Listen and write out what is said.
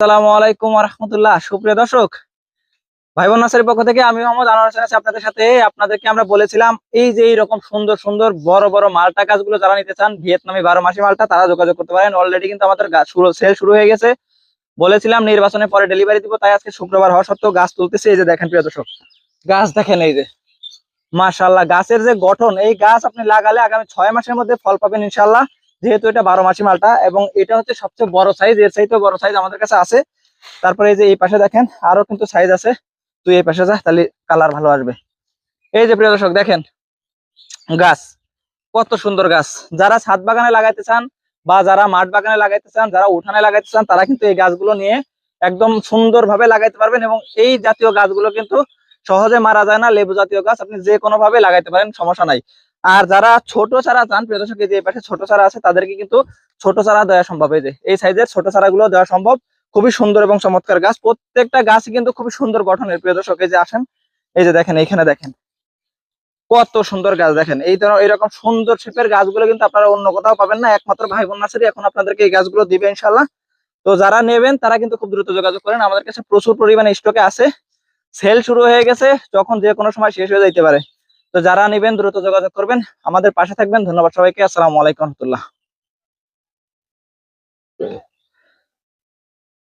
আসসালামু আলাইকুম ওয়া রাহমাতুল্লাহ। সুপ্রিয় দর্শক, ভাই বোন নার্সারির পক্ষ থেকে আমি মোহাম্মদ আনোয়ার হোসেন আছি আপনাদের সাথে। আপনাদেরকে আমরা বলেছিলাম এই যে এইরকম সুন্দর সুন্দর বড় বড় মালটা গাছগুলো যারা নিতে চান, ভিয়েতনামি 12 মাসি মালটা, তারা যোগাযোগ করতে পারেন। অলরেডি কিন্তু আমাদের গাছ সেল শুরু হয়ে গেছে। বলেছিলাম নির্বাচনের পরে ডেলিভারি দিব, তাই আজকে শুক্রবার হওয়া সত্ত্বেও গাছ তুলতেছি। এই যে দেখেন প্রিয় দর্শক, গাছ দেখেন, এই যে মাশাআল্লাহ গাছের যে গঠন, এই গাছ আপনি লাগালে আগামী 6 মাসের মধ্যে ফল পাবেন ইনশাআল্লাহ। যেহেতু এটা 12 মাসি মালটা এবং এটা হচ্ছে সবচেয়ে বড় সাইজ, এর চাইতেও বড় সাইজ আমাদের কাছে আছে। তারপরে এই যে এই পাশে দেখেন আরো কিন্তু সাইজ আছে। তুই এই পাশে যা, তাহলে কালার ভালো আসবে। এই যে প্রিয় দর্শক দেখেন গাছ, কত সুন্দর গাছ। যারা ছাদ বাগানে লাগাইতে চান বা যারা মাঠ বাগানে লাগাইতে চান, যারা উঠানে লাগাইতে চান, তারা কিন্তু এই গাছগুলো নিয়ে একদম সুন্দর ভাবে লাগাইতে পারবেন। এবং এই জাতীয় গাছগুলো কিন্তু সহজে মারা যায় না। লেবু জাতীয় গাছ আপনি যে কোনো ভাবে লাগাইতে পারেন, সমস্যা নাই। আর যারা ছোট চারা চান প্রিয় দর্শক, এই যে এই পাশে ছোট চারা আছে, তাদেরকে কিন্তু ছোট চারা দেওয়া সম্ভব। এই যে এই সাইজের ছোট চারাগুলো দেওয়া সম্ভব। খুবই সুন্দর এবং চমৎকার গাছ, প্রত্যেকটা গাছ কিন্তু খুবই সুন্দর গঠনের প্রিয় দর্শক। এই যে আসেন, এই যে দেখেন, এইখানে দেখেন কত সুন্দর গাছ। দেখেন এই ধরনের এরকম সুন্দর শেপের গাছগুলো কিন্তু আপনারা অন্য কোথাও পাবেন না, একমাত্র ভাই বোন নার্সারি এখন আপনাদেরকে এই গাছগুলো দিবে ইনশাল্লাহ। তো যারা নেবেন তারা কিন্তু খুব দ্রুত যোগাযোগ করেন, আমাদের কাছে প্রচুর পরিমাণে স্টকে আছে। সেল শুরু হয়ে গেছে, যখন যে কোনো সময় শেষ হয়ে যাইতে পারে। তো যারা নেবেন দ্রুত যোগাযোগ করবেন, আমাদের পাশে থাকবেন। ধন্যবাদ সবাইকে। আসসালামু আলাইকুম রহমতুল্লাহ।